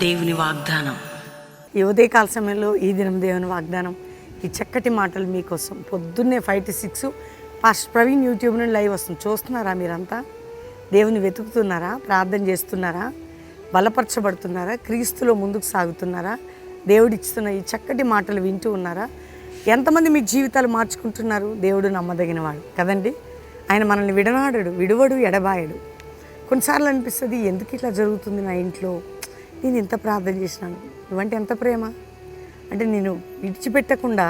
దేవుని వాగ్దానం. ఈ ఉదయకాల సమయంలో ఈ దినం దేవుని వాగ్దానం, ఈ చక్కటి మాటలు మీకోసం. పొద్దున్నే 5 to 6 పాస్టర్ ప్రవీణ్ యూట్యూబ్ నుండి లైవ్ వస్తుంది. చూస్తున్నారా? మీరంతా దేవుని వెతుకుతున్నారా? ప్రార్థన చేస్తున్నారా? బలపరచబడుతున్నారా? క్రీస్తులో ముందుకు సాగుతున్నారా? దేవుడిస్తున్న ఈ చక్కటి మాటలు వింటూ ఉన్నారా? ఎంతమంది మీ జీవితాలు మార్చుకుంటున్నారు? దేవుడు నమ్మదగినవాడు కదండి. ఆయన మనల్ని విడువడు, ఎడబాయడు. కొన్నిసార్లు అనిపిస్తుంది, ఎందుకు ఇట్లా జరుగుతుంది నా ఇంట్లో, నేను ఎంత ప్రార్థన చేసినాను, నువ్వంటే ఎంత ప్రేమ అంటే నేను విడిచిపెట్టకుండా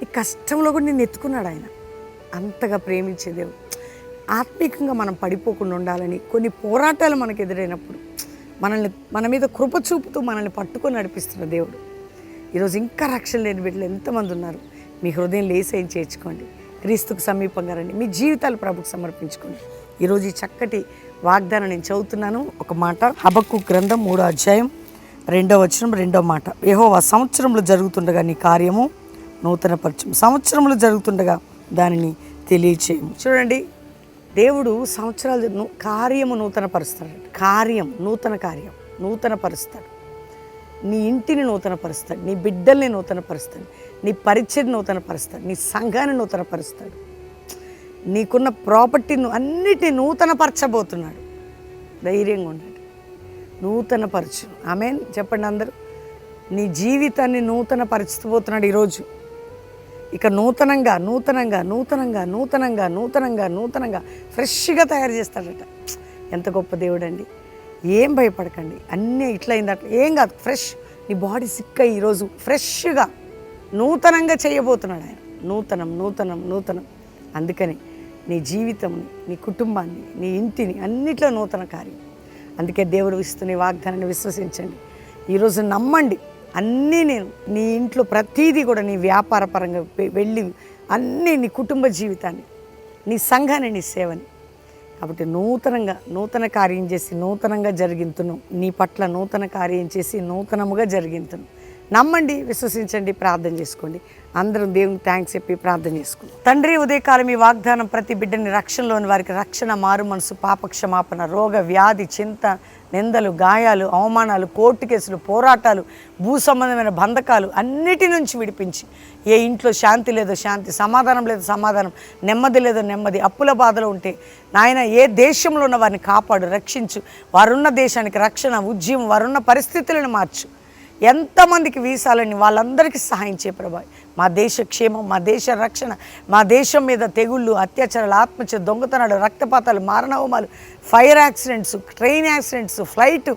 ఈ కష్టంలో కూడా నేను ఎత్తుకున్నాడు ఆయన. అంతగా ప్రేమించే దేవుడు. ఆత్మీకంగా మనం పడిపోకుండా ఉండాలని కొన్ని పోరాటాలు మనకు ఎదురైనప్పుడు మన మీద కృప చూపుతూ మనల్ని పట్టుకొని నడిపిస్తున్న దేవుడు. ఈరోజు ఇంకా రక్షణ లేని బిడ్డలు ఎంతమంది ఉన్నారు? మీ హృదయం లేసేం చేర్చుకోండి, క్రీస్తుకు సమీపంగా రండి, మీ జీవితాలు ప్రభుకు సమర్పించుకోండి. ఈరోజు ఈ చక్కటి వాగ్దానం నేను చదువుతున్నాను. ఒక మాట, హబక్కు గ్రంథం 3వ అధ్యాయం 2వ వచనం 2వ మాట. యెహోవా సంవత్సరంలో జరుగుతుండగా నీ కార్యము నూతనపరచము, సంవత్సరంలో జరుగుతుండగా దానిని తెలియచేయము. చూడండి, దేవుడు సంవత్సరాలు కార్యము నూతనపరుస్తాడు. నూతన కార్యం నూతనపరుస్తాడు. నీ ఇంటిని నూతనపరుస్తాడు, నీ బిడ్డల్ని నూతనపరుస్తాడు, నీ పరిచయని నూతనపరుస్తాడు, నీ సంఘాన్ని నూతనపరుస్తాడు, నీకున్న ప్రాపర్టీని అన్నిటినీ నూతనపరచబోతున్నాడు. ధైర్యంగా ఉండండి. నూతనపరచు. ఆమేన్ చెప్పండి అందరూ. నీ జీవితాన్ని నూతనపరచుపోతున్నాడు ఈరోజు. ఇక నూతనంగా ఫ్రెష్గా తయారు చేస్తాడట. ఎంత గొప్ప దేవుడు అండి. ఏం భయపడకండి. అన్నీ ఇట్లా అయిందట ఏం కాదు. ఫ్రెష్, నీ బాడీ సిక్ అయ్యి ఈరోజు ఫ్రెష్గా నూతనంగా చేయబోతున్నాడు ఆయన. నూతనం. అందుకని నీ జీవితంని, నీ కుటుంబాన్ని, నీ ఇంటిని అన్నిట్లో నూతన కార్యం. అందుకే దేవుడు ఇస్తున్న వాగ్దానాన్ని విశ్వసించండి. ఈరోజు నమ్మండి. అన్నీ నేను నీ ఇంట్లో ప్రతీదీ కూడా నీ వ్యాపార పరంగా వెళ్ళి అన్నీ నీ కుటుంబ జీవితాన్ని, నీ సంఘాన్ని, నీ సేవని. కాబట్టి నూతన కార్యం చేసి నూతనంగా జరిగింతును. నీ పట్ల నూతన కార్యం చేసి నూతనముగా జరిగింతును. నమ్మండి, విశ్వసించండి, ప్రార్థన చేసుకోండి. అందరం దేవునికి థ్యాంక్స్ చెప్పి ప్రార్థన చేసుకుందాం. తండ్రి, ఉదయకాలం ఈ వాగ్దానం ప్రతి బిడ్డని రక్షణలోని వారికి రక్షణ, మారు మనసు, పాపక్షమాపణ, రోగ వ్యాధి, చింత, నిందలు, గాయాలు, అవమానాలు, కోర్టు కేసులు, పోరాటాలు, భూ సంబంధమైన బంధకాలు అన్నిటి నుంచి విడిపించి, ఏ ఇంట్లో శాంతి లేదో శాంతి, సమాధానం లేదో సమాధానం, నెమ్మది లేదో నెమ్మది, అప్పుల బాధలో ఉంటే నాయన ఏ దేశంలో ఉన్న వారిని కాపాడు, రక్షించు. వారున్న దేశానికి రక్షణ, ఉద్యమం, వారున్న పరిస్థితులను మార్చు. ఎంతమందికి వీసాలని వాళ్ళందరికీ సహాయం చేయ ప్రభా. మా దేశ క్షేమం, మా దేశ రక్షణ, మా దేశం మీద తెగుళ్ళు, అత్యాచారాలు, ఆత్మహత్య, దొంగతనాలు, రక్తపాతాలు, మారణహోమాలు, fire accidents, train accidents, flight,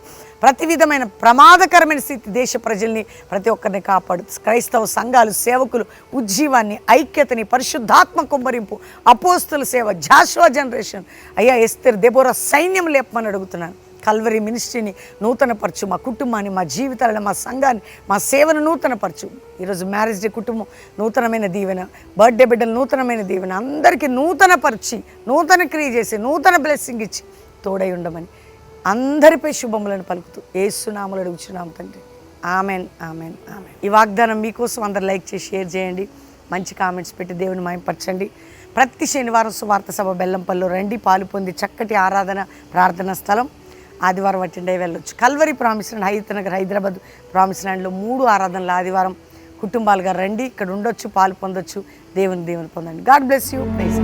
ప్రతి విధమైన ప్రమాదకరమైన స్థితి దేశ ప్రజల్ని ప్రతి ఒక్కరిని కాపాడు. క్రైస్తవ సంఘాలు, సేవకులు, ఉజ్జీవాన్ని, ఐక్యతని, పరిశుద్ధాత్మ కుమ్మరింపు, అపోస్తుల సేవ, జాషువా జనరేషన్, అయ్యా ఎస్తేర్, దెబోరా సైన్యం లేపమని అడుగుతున్నాను. కల్వరీ మినిస్ట్రీని నూతనపరచు. మా కుటుంబాన్ని, మా జీవితాలను, మా సంఘాన్ని, మా సేవను నూతనపరచు. ఈరోజు మ్యారేజ్ డే కుటుంబం నూతనమైన దీవెన, బర్త్డే బిడ్డలు నూతనమైన దీవెన, అందరికీ నూతనపరిచి, నూతన క్రియ చేసి, నూతన బ్లెస్సింగ్ ఇచ్చి తోడై ఉండమని అందరిపై శుభములను పలుకుతూ యేసునామములో అడుగుచున్నాము తండ్రి. ఆమెన్. ఈ వాగ్దానం మీకోసం అందరు లైక్ చేసి షేర్ చేయండి, మంచి కామెంట్స్ పెట్టి దేవుని మహిమపరచండి. ప్రతి శనివారం సువార్త సభ బెల్లంపల్లిలో రండి, పాలు పొంది చక్కటి ఆరాధన ప్రార్థన స్థలం. ఆదివారం అటెండ్ అయ్యి వెళ్ళొచ్చు. Calvary promise land, Hayathnagar, Hyderabad promise ల్యాండ్లో 3 ఆరాధనలు ఆదివారం. కుటుంబాలుగా రండి, ఇక్కడ ఉండొచ్చు, పాలు పొందొచ్చు, దేవుని పొందండి. God bless you. ప్రైజ్.